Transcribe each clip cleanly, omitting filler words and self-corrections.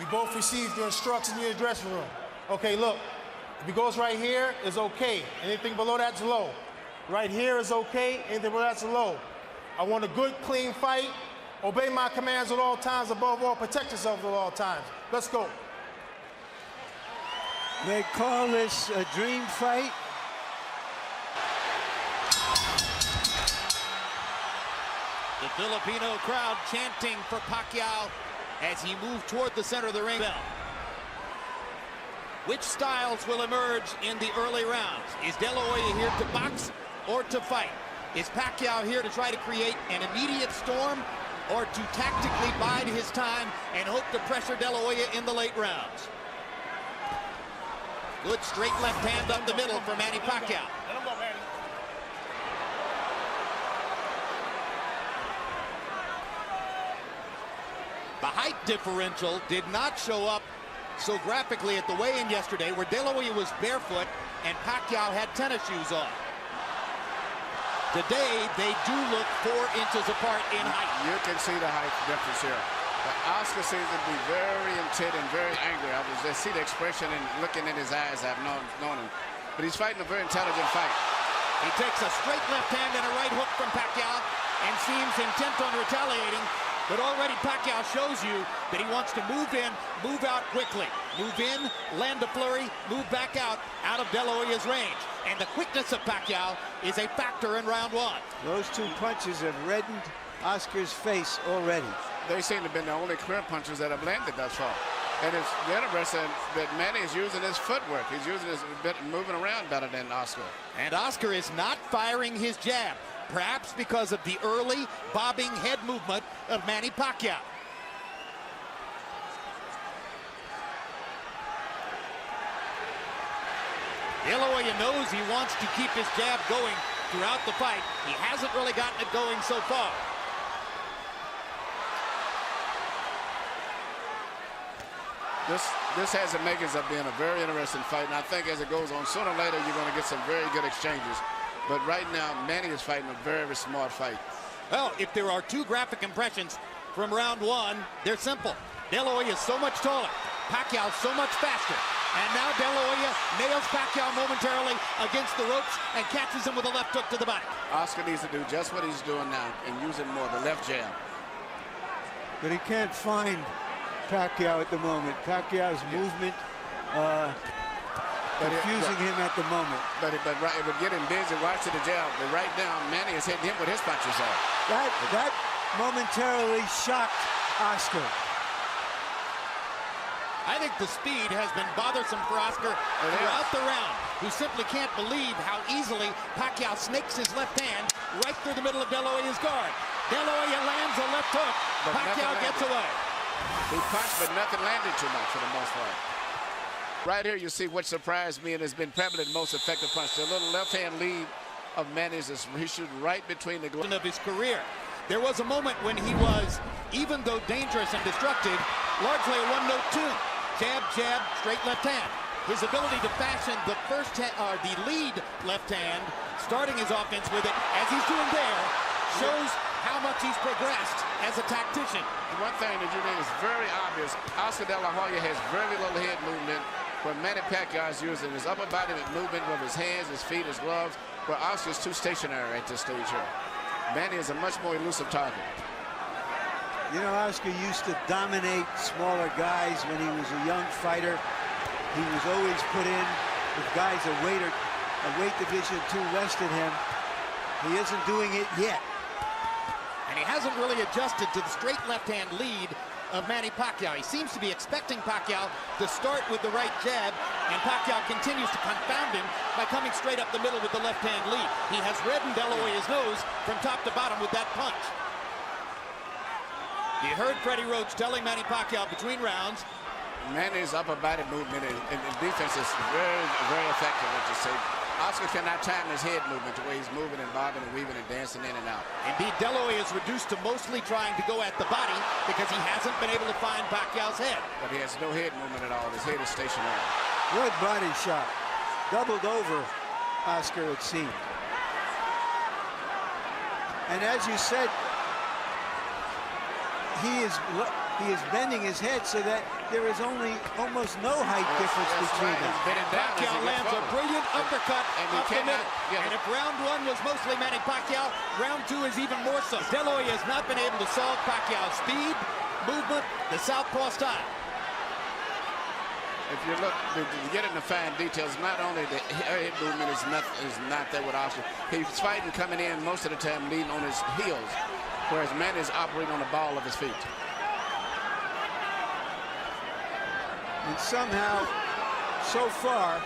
You both received your instructions in your dressing room. Okay, look. If it goes right here, it's okay. Anything below that's low. Right here is okay. Anything below that's low. I want a good, clean fight. Obey my commands at all times. Above all, protect yourself at all times. Let's go. They call this a dream fight. The Filipino crowd chanting for Pacquiao as he moved toward the center of the ring. Which styles will emerge in the early rounds? Is De La Hoya here to box or to fight? Is Pacquiao here to try to create an immediate storm or to tactically bide his time and hope to pressure De La Hoya in the late rounds? Good straight left hand up the middle for Manny Pacquiao. Let him go, Manny. The height differential did not show up so graphically at the weigh-in yesterday, where De La Hoya was barefoot and Pacquiao had tennis shoes on. Today, they do look 4 inches apart in height. You can see the height difference here. But Oscar seems to be very intent and very angry. I was just see the expression and looking in his eyes. I've known him. But he's fighting a very intelligent fight. He takes a straight left hand and a right hook from Pacquiao and seems intent on retaliating. But already Pacquiao shows you that he wants to move in, move out quickly. Move in, land a flurry, move back out of De La Hoya's range. And the quickness of Pacquiao is a factor in round 1. Those 2 punches have reddened Oscar's face already. They seem to have been the only clear punches that have landed thus far. And it's interesting that Manny is using his footwork. He's using his bit, moving around better than Oscar. And Oscar is not firing his jab, perhaps because of the early bobbing head movement of Manny Pacquiao. De La Hoya knows he wants to keep his jab going throughout the fight. He hasn't really gotten it going so far. This has the makings of being a very interesting fight, and I think as it goes on, sooner or later you're going to get some very good exchanges. But right now, Manny is fighting a very smart fight. Well, if there are 2 graphic impressions from round 1, they're simple. De La Hoya is so much taller, Pacquiao so much faster. And now De La Hoya nails Pacquiao momentarily against the ropes and catches him with a left hook to the body. Oscar needs to do just what he's doing now and use it more, the left jab. But he can't find Pacquiao at the moment. Pacquiao's movement confusing him at the moment. But right, it would get him busy watching the jab. But right now, Manny is hitting him with his punches off. That momentarily shocked Oscar. I think the speed has been bothersome for Oscar throughout the round, who simply can't believe how easily Pacquiao snakes his left hand right through the middle of De La Hoya's guard. De La Hoya lands a left hook. But Pacquiao gets away. He punched, but nothing landed too much for the most part. Right here, you see what surprised me and has been probably the most effective punch. The little left-hand lead of Manny's is he shoots right between the gloves of his career. There was a moment when he was, even though dangerous and destructive, largely a one-note tune. Jab, jab, straight left hand. His ability to fashion the the lead left hand, starting his offense with it, as he's doing there, shows how much he's progressed as a tactician. One thing that you think is very obvious, Oscar De La Hoya has very little head movement, where Manny Pacquiao is using his upper body movement with his hands, his feet, his gloves, where Oscar is too stationary at this stage here. Manny is a much more elusive target. You know, Oscar used to dominate smaller guys when he was a young fighter. He was always put in with guys a weight division too less than him. He isn't doing it yet. And he hasn't really adjusted to the straight left-hand lead of Manny Pacquiao. He seems to be expecting Pacquiao to start with the right jab, and Pacquiao continues to confound him by coming straight up the middle with the left-hand lead. He has reddened De La Hoya's nose from top to bottom with that punch. You heard Freddie Roach telling Manny Pacquiao between rounds. Manny's upper body movement and defense is very effective, what you say. Oscar cannot time his head movement the way he's moving and bobbing and weaving and dancing in and out. Indeed, De La Hoya is reduced to mostly trying to go at the body because he hasn't been able to find Pacquiao's head. But he has no head movement at all. His head is stationary. Good body shot. Doubled over Oscar, it seemed. And as you said, he is bending his head so that there is almost no height difference between them. Pacquiao lands a brilliant uppercut up the middle. And if round one was mostly Manny Pacquiao, round two is even more so. De La Hoya has not been able to solve Pacquiao's speed, movement, the southpaw style. If you look, to get into fine details, not only the head movement is not there with Oscar. He's fighting coming in most of the time leading on his heels, whereas Manny is operating on the ball of his feet. And somehow, so far,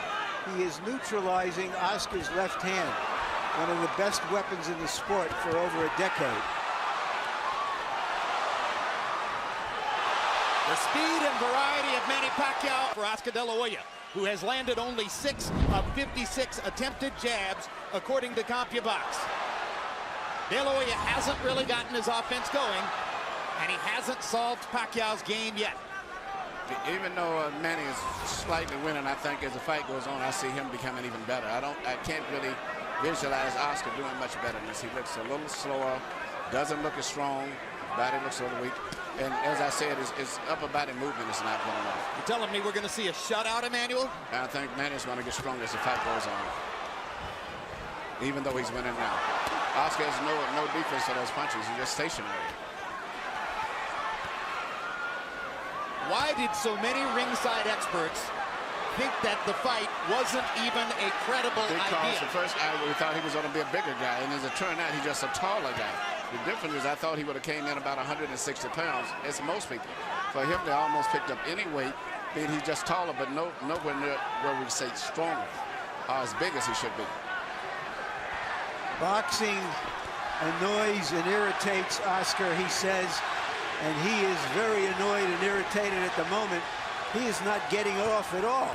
he is neutralizing Oscar's left hand, one of the best weapons in the sport for over a decade. The speed and variety of Manny Pacquiao for Oscar De La Hoya, who has landed only 6 of 56 attempted jabs, according to CompuBox. De La Hoya hasn't really gotten his offense going, and he hasn't solved Pacquiao's game yet. Even though Manny is slightly winning, I think as the fight goes on, I see him becoming even better. I can't really visualize Oscar doing much better than this. He looks a little slower, doesn't look as strong, body looks a little weak. And as I said, his upper body movement is not going on. You're telling me we're going to see a shutout, Emmanuel? I think Manny's going to get stronger as the fight goes on, even though he's winning now. Oscar has no defense for those punches. He's just stationary. Why did so many ringside experts think that the fight wasn't even a credible because idea? The first hour we thought he was going to be a bigger guy, and as it turned out, he's just a taller guy. The difference is I thought he would have came in about 160 pounds, as most people. For him, they almost picked up any weight, being he's just taller, but nowhere near where we say stronger, or as big as he should be. Boxing annoys and irritates Oscar, he says, and he is very annoyed and irritated at the moment. He is not getting off at all.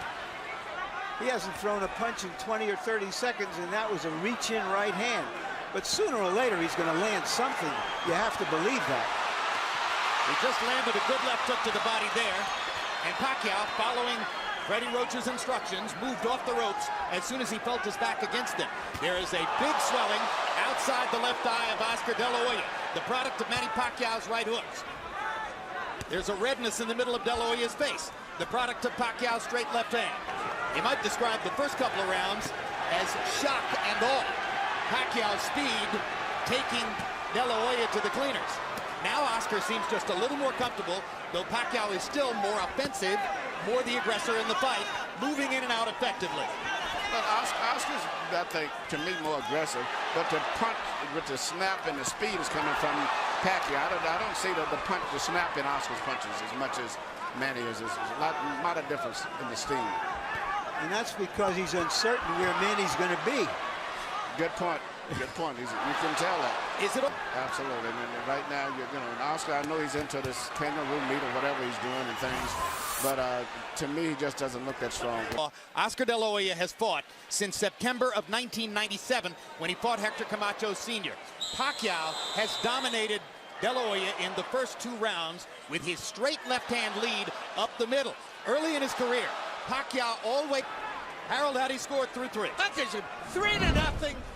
He hasn't thrown a punch in 20 or 30 seconds, and that was a reach-in right hand. But sooner or later, he's going to land something. You have to believe that. He just landed a good left hook to the body there. And Pacquiao, following Freddie Roach's instructions, moved off the ropes as soon as he felt his back against him. There is a big swelling outside the left eye of Oscar De La Hoya, the product of Manny Pacquiao's right hooks. There's a redness in the middle of De La Hoya's face, the product of Pacquiao's straight left hand. You might describe the first couple of rounds as shock and awe. Pacquiao's speed taking De La Hoya to the cleaners. Now Oscar seems just a little more comfortable, though Pacquiao is still more offensive, more the aggressor in the fight, moving in and out effectively. But Oscar's, I think, to me, more aggressive. But the punch with the snap and the speed is coming from Pacquiao. I don't see the punch, the snap in Oscar's punches as much as Manny is. There's a lot of difference in the steam. And that's because he's uncertain where Manny's going to be. Good point. Good point. You can tell that. Is it? Absolutely. And right now, and Oscar, I know he's into this kangaroo meat or whatever he's doing and things, but to me, he just doesn't look that strong. Oscar De La Hoya has fought since September of 1997 when he fought Hector Camacho Sr. Pacquiao has dominated De La Hoya in the first 2 rounds with his straight left-hand lead up the middle. Early in his career, Pacquiao always... Harold, how do you score through 3? Look at him, 3-0,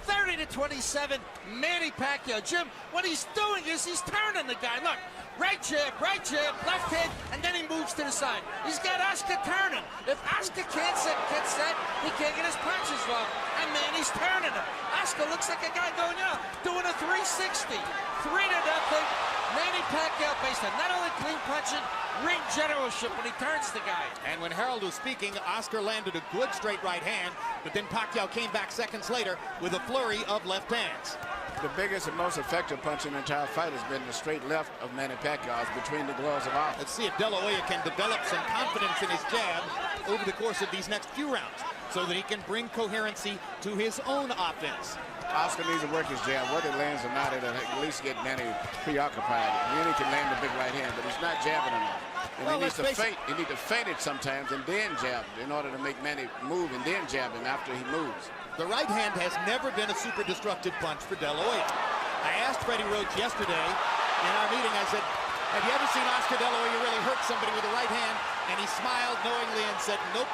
30-27, Manny Pacquiao. Jim, what he's doing is he's turning the guy. Look, right jab, left hand, and then he moves to the side. He's got Oscar turning. If Oscar can't get set, he can't get his punches wrong. And Manny's turning him. Oscar looks like a guy going, doing a 360. 3-0. Manny Pacquiao based on not only clean punching, ring generalship when he turns the guy. And when Harold was speaking, Oscar landed a good straight right hand, but then Pacquiao came back seconds later with a flurry of left hands. The biggest and most effective punch in the entire fight has been the straight left of Manny Pacquiao between the gloves of Oscar. Let's see if De La Hoya can develop some confidence in his jab over the course of these next few rounds so that he can bring coherency to his own offense. Oscar needs to work his jab. Whether it lands or not, it'll at least get Manny preoccupied. Then he can land the big right hand, but he's not jabbing enough. And he needs to feint. He needs to feint it sometimes and then jab in order to make Manny move and then jab him after he moves. The right hand has never been a super destructive punch for De La Hoya. I asked Freddie Roach yesterday in our meeting, I said, have you ever seen Oscar De La Hoya really hurt somebody with the right hand? And he smiled knowingly and said, nope.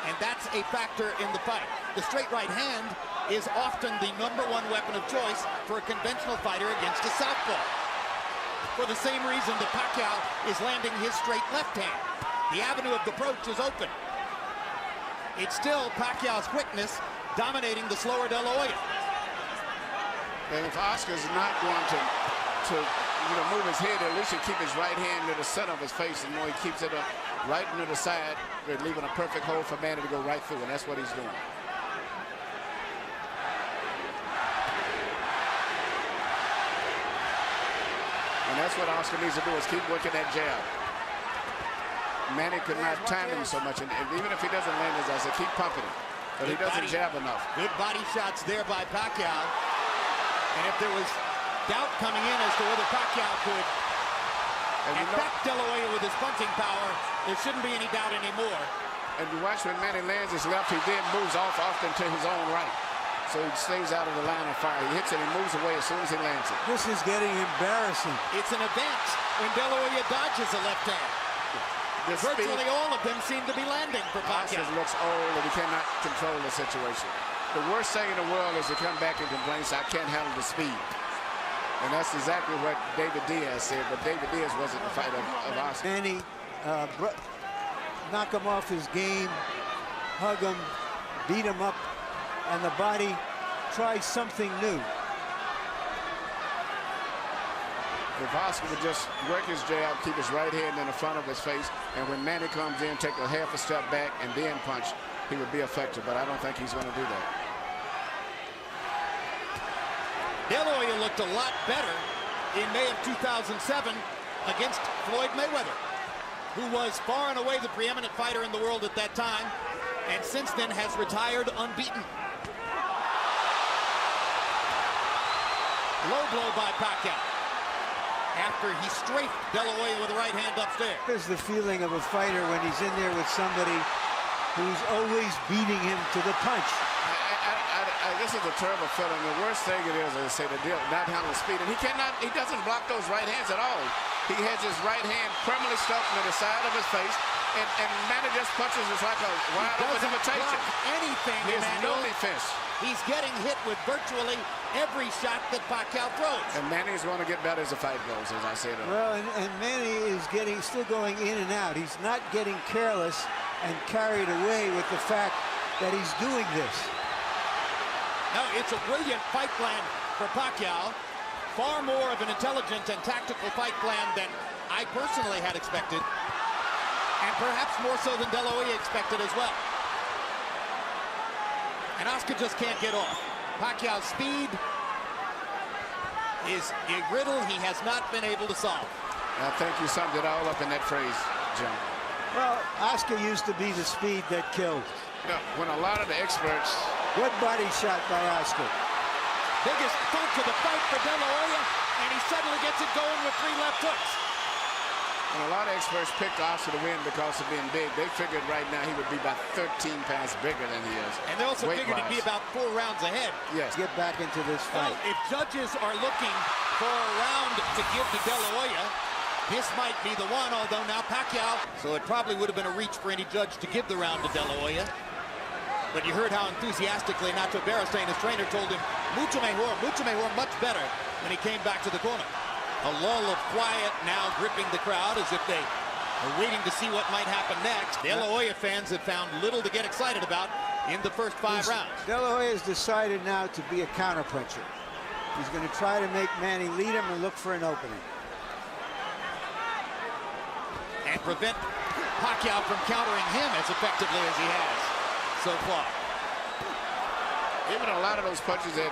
And that's a factor in the fight. The straight right hand is often the #1 weapon of choice for a conventional fighter against a southpaw. for the same reason that Pacquiao is landing his straight left hand. The avenue of approach is open. It's still Pacquiao's quickness dominating the slower De La Hoya. And if Oscar's not going to move his head, at least he keep his right hand near the center of his face, and he keeps it up right near the side, leaving a perfect hole for Manny to go right through, and that's what he's doing. And that's what Oscar needs to do, is keep working that jab. Manny could not time him so much, and even if he doesn't land his ass, keep pumping him. But he doesn't jab enough. Good body shots there by Pacquiao. And if there was doubt coming in as to whether Pacquiao could attack De La Hoya with his punching power, there shouldn't be any doubt anymore. And you watch when Manny lands his left, he then moves off often to his own right. So he stays out of the line of fire. He hits it and moves away as soon as he lands it. This is getting embarrassing. It's an advance when De La Hoya dodges a left hand. Virtually all of them seem to be landing for Pacquiao. Oscar looks old and he cannot control the situation. The worst thing in the world is to come back and complain, I can't handle the speed. And that's exactly what David Diaz said, but David Diaz wasn't the fighter of Oscar. Manny, knock him off his game, hug him, beat him up, and the body try something new. If Oscar would just work his jab, keep his right hand in the front of his face, and when Manny comes in, take a half a step back and then punch, he would be effective, but I don't think he's going to do that. De La Hoya looked a lot better in May of 2007 against Floyd Mayweather, who was far and away the preeminent fighter in the world at that time, and since then has retired unbeaten. Low blow by Pacquiao after he strafed De La Hoya with the right hand upstairs. There's the feeling of a fighter when he's in there with somebody who's always beating him to the punch. This is a terrible feeling. The worst thing it is, as I say, to not handle speed. And he doesn't block those right hands at all. He has his right hand permanently stuck to the side of his face, and Manny just punches us like a wide open invitation. Block anything, There's no defense. He's getting hit with virtually every shot that Pacquiao throws. And Manny is going to get better as the fight goes, as I said earlier. Well, and Manny is still going in and out. He's not getting careless and carried away with the fact that he's doing this. No, it's a brilliant fight plan for Pacquiao. Far more of an intelligent and tactical fight plan than I personally had expected. And perhaps more so than De La Hoya expected as well. And Oscar just can't get off. Pacquiao's speed is a riddle he has not been able to solve. I think you summed it all up in that phrase, Jim. Well, Oscar used to be the speed that killed. No, when a lot of the experts... Good body shot by Oscar. Biggest thunk of the fight for De La Hoya, and he suddenly gets it going with 3 left hooks. And a lot of experts picked Oscar to win because of being big. They figured right now he would be about 13 pounds bigger than he is. And they also figured he'd be about 4 rounds ahead. Yes. Get back into this fight. Well, if judges are looking for a round to give to De La Hoya, this might be the one, although now Pacquiao. So it probably would have been a reach for any judge to give the round to De La Hoya. But you heard how enthusiastically Nacho Beristain, his trainer, told him, mucho mejor, much better when he came back to the corner. A lull of quiet now gripping the crowd as if they are waiting to see what might happen next. De La Hoya fans have found little to get excited about in the first 5 rounds. De La Hoya has decided now to be a counterpuncher. He's going to try to make Manny lead him and look for an opening. And prevent Pacquiao from countering him as effectively as he has so far. Even a lot of those punches that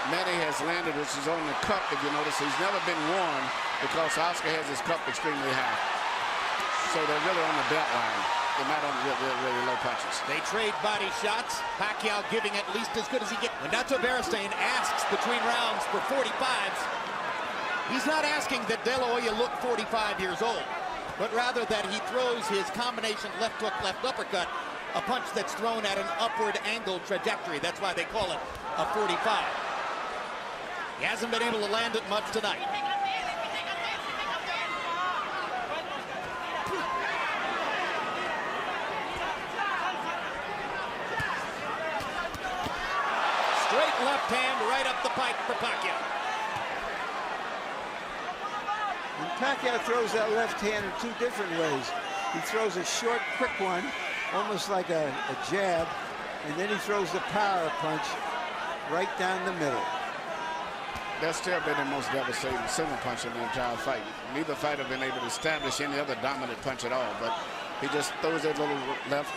Manny has landed, which is on the cup, if you notice, he's never been worn because Oscar has his cup extremely high. So they're really on the belt line. They're not on really low punches. They trade body shots. Pacquiao giving at least as good as he gets. When Nacho Beristain asks between rounds for 45s, he's not asking that De La Hoya look 45 years old, but rather that he throws his combination left hook, left uppercut, a punch that's thrown at an upward angled trajectory. That's why they call it a 45. He hasn't been able to land it much tonight. Straight left hand right up the pipe for Pacquiao. Pacquiao throws that left hand in two different ways. He throws a short, quick one, almost like a jab, and then he throws the power punch right down the middle. That's still been the most devastating single punch in the entire fight. Neither fighter been able to establish any other dominant punch at all, but he just throws that little left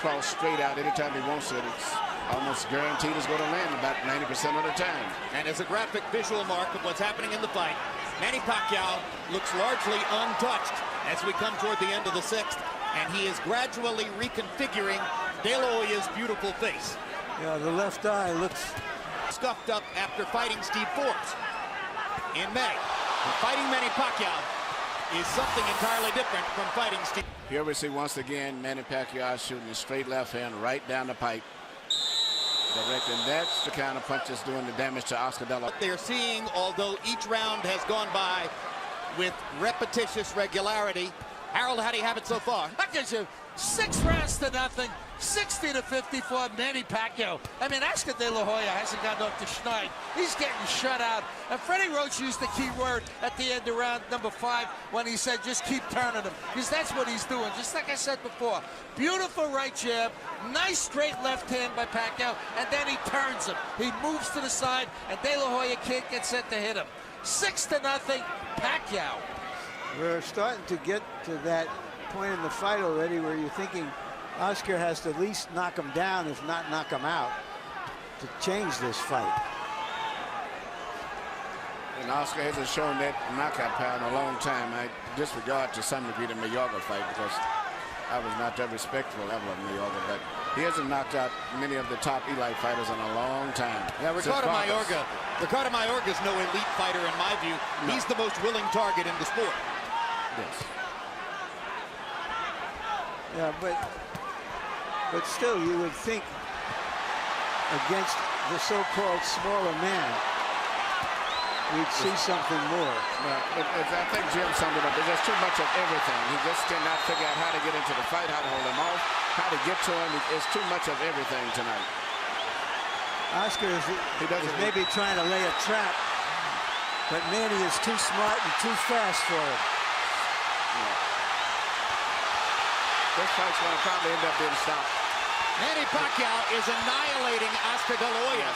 cross straight out anytime he wants it. It's almost guaranteed it's going to land about 90% of the time. And as a graphic visual mark of what's happening in the fight, Manny Pacquiao looks largely untouched as we come toward the end of the sixth, and he is gradually reconfiguring De La Hoya's beautiful face. Yeah, the left eye looks Scuffed up after fighting Steve Forbes in May. But fighting Manny Pacquiao is something entirely different from fighting Steve. Here we see once again Manny Pacquiao shooting a straight left hand right down the pipe. Directing, that's the kind of punch that's doing the damage to Oscar De La Hoya. They're seeing, although each round has gone by with repetitious regularity. Harold, how do you have it so far? That gives you 6 rounds to nothing, 60-54, Manny Pacquiao. I mean, Oscar De La Hoya hasn't gotten off the schneid. He's getting shut out. And Freddie Roach used the key word at the end of round number 5 when he said, just keep turning him. Because that's what he's doing, just like I said before. Beautiful right jab, nice straight left hand by Pacquiao, and then he turns him. He moves to the side, and De La Hoya can't get set to hit him. 6-0, Pacquiao. We're starting to get to that point in the fight already where you're thinking Oscar has to at least knock him down, if not knock him out, to change this fight. And Oscar hasn't shown that knockout power in a long time. I disregard to some degree the Mayorga fight because I was not that respectful level of Mayorga, but he hasn't knocked out many of the top elite fighters in a long time. Yeah, Ricardo Mayorga is no elite fighter in my view. No. He's the most willing target in the sport. Yes. Yeah, but still, you would think against the so-called smaller man, we'd see something more. Well, I think Jim summed it up. There's just too much of everything. He just cannot figure out how to get into the fight, how to hold him off, how to get to him. It's too much of everything tonight. Oscar is maybe trying to lay a trap, but Manny is too smart and too fast for him. This fight's going to probably end up being stopped. Manny Pacquiao is annihilating Oscar De La Hoya.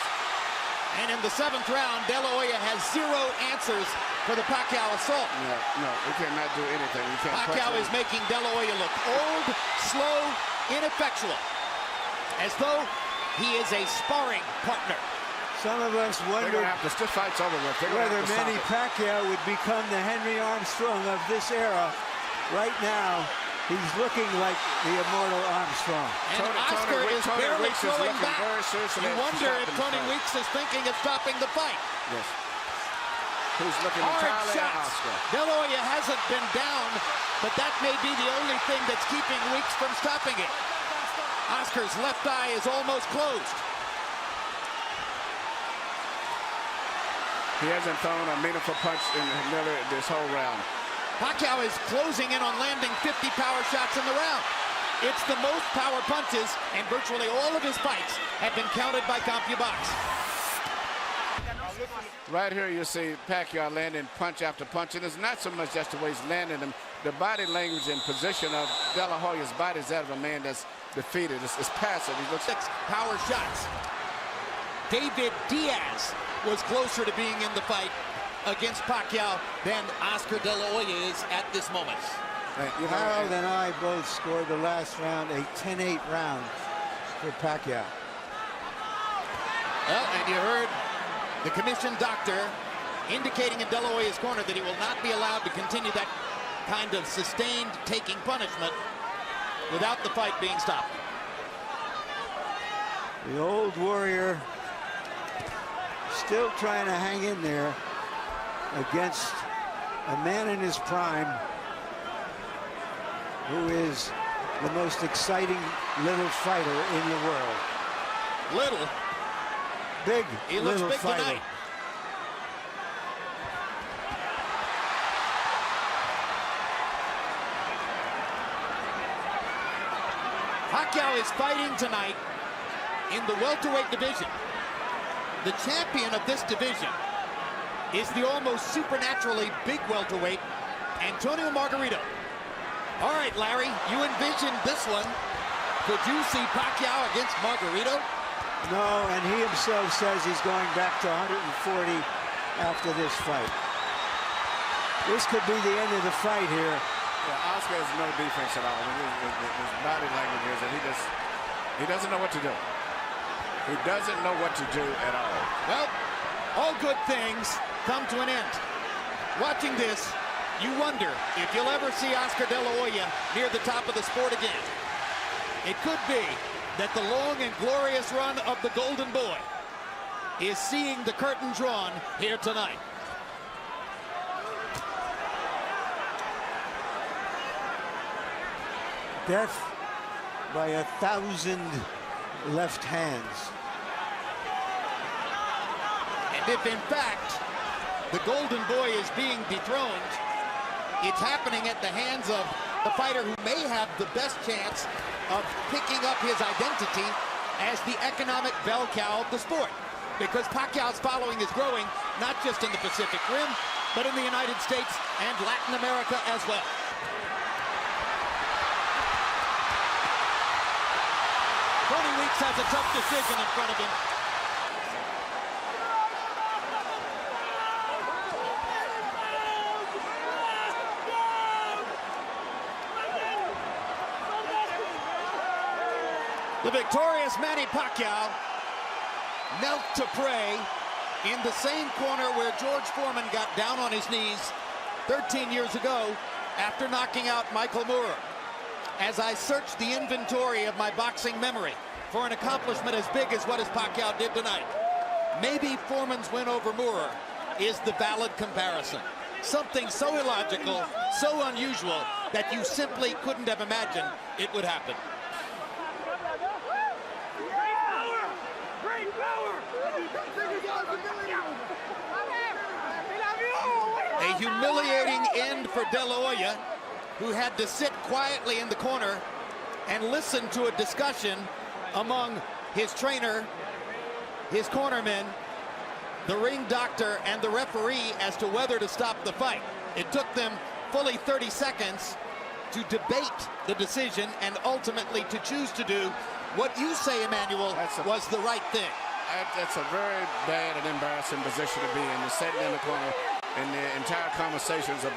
And in the 7th round, De La Hoya has 0 answers for the Pacquiao assault. No, he cannot do anything. Pacquiao is making De La Hoya look old, slow, ineffectual, as though he is a sparring partner. Some of us wonder this fight's over with. Whether Manny Pacquiao would become the Henry Armstrong of this era. Right now, he's looking like the immortal Armstrong. And Oscar is barely slowing back. You wonder if Tony Weeks is thinking of stopping the fight. Yes. He's looking hard entirely at shots. Oscar. De La Hoya hasn't been down, but that may be the only thing that's keeping Weeks from stopping it. Oscar's left eye is almost closed. He hasn't thrown a meaningful punch in this whole round. Pacquiao is closing in on landing 50 power shots in the round. It's the most power punches, and virtually all of his fights have been counted by CompuBox. Right here you see Pacquiao landing punch after punch, and it's not so much just the way he's landing them. The body language and position of De La Hoya's body is that of a man that's defeated. It's passive. He looks 6 power shots. David Diaz was closer to being in the fight against Pacquiao than Oscar De La Hoya is at this moment. Harold and I both scored the last round a 10-8 round for Pacquiao. Well, and you heard the commission doctor indicating in De La Hoya's corner that he will not be allowed to continue that kind of sustained taking punishment without the fight being stopped. The old warrior still trying to hang in there against a man in his prime who is the most exciting little fighter in the world. Little? Big, he looks big fighter. tonight. Pacquiao is fighting tonight in the welterweight division. The champion of this division is the almost supernaturally big welterweight Antonio Margarito. All right, Larry, you envisioned this one. Could you see Pacquiao against Margarito? No, and he himself says he's going back to 140 after this fight. This could be the end of the fight here. Yeah, Oscar has no defense at all. His body language is that he doesn't know what to do. He doesn't know what to do at all. Well, all good things come to an end. Watching this, you wonder if you'll ever see Oscar De La Hoya near the top of the sport again. It could be that the long and glorious run of the Golden Boy is seeing the curtain drawn here tonight. Death by 1,000 left hands. And if in fact the Golden Boy is being dethroned, it's happening at the hands of the fighter who may have the best chance of picking up his identity as the economic bell cow of the sport. Because Pacquiao's following is growing, not just in the Pacific Rim, but in the United States and Latin America as well. Tony Weeks has a tough decision in front of him. The victorious Manny Pacquiao knelt to pray in the same corner where George Foreman got down on his knees 13 years ago after knocking out Michael Moorer. As I searched the inventory of my boxing memory for an accomplishment as big as what Pacquiao did tonight, maybe Foreman's win over Moorer is the valid comparison. Something so illogical, so unusual, that you simply couldn't have imagined it would happen. A humiliating end for De La Hoya, who had to sit quietly in the corner and listen to a discussion among his trainer, his cornermen, the ring doctor, and the referee as to whether to stop the fight. It took them fully 30 seconds to debate the decision and ultimately to choose to do what you say, Emmanuel, was the right thing. That's a very bad and embarrassing position to be in. You're sitting in the corner, and the entire conversation's about